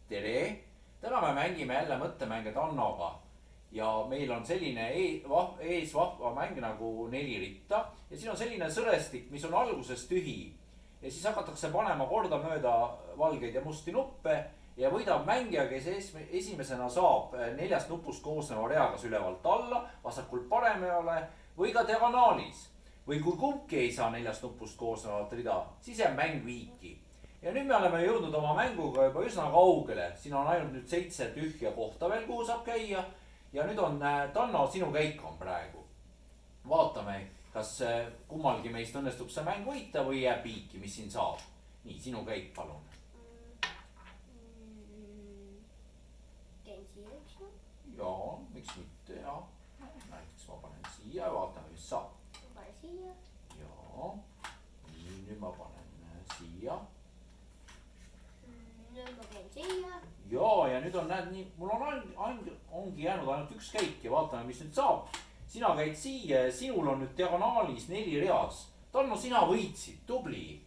tere! Täna me mängime jälle mõttemänge Tannoga ja meil on selline ees vahva mäng nagu 4 ritta ja siin on selline sõrestik, mis on alguses tühi. Ja siis hakatakse panema kordamööda valgeid ja musti nuppe ja võidab mängija, kes esimesena saab 4 nupust koosneva rea kas ülevalt alla, vasakult paremale või ka diagonaalis. Või kui kumbki ei saa 4 nupust koosnevat rida, siis jääb mäng viiki. Ja nüüd me oleme jõudnud oma mänguga juba üsna kaugele. Siin on ainult nüüd 7 tühja kohta veel, kuhu saab käia. Ja nüüd on Tanno, sinu käik on praegu. Vaatame, kas kummalgi meist õnnestub see mäng võita või jääb viiki, mis siin saab. Nii, sinu käik, palun. Käin siia, eks ju? Jaa, miks mitte, jah. Näiteks ma panen siia ja vaatame, mis saab. Ma panen siia. Jaa, nüüd ma panen siia. Nüüd ma käin siia. Jaa, ja nüüd on, näed, nii, mul ongi jäänud ainult üks käik ja vaatame, mis nüüd saab. Sina käid siia ja sinul on nüüd diagonaalis 4 reas. Tanno, sina võitsid, tubli.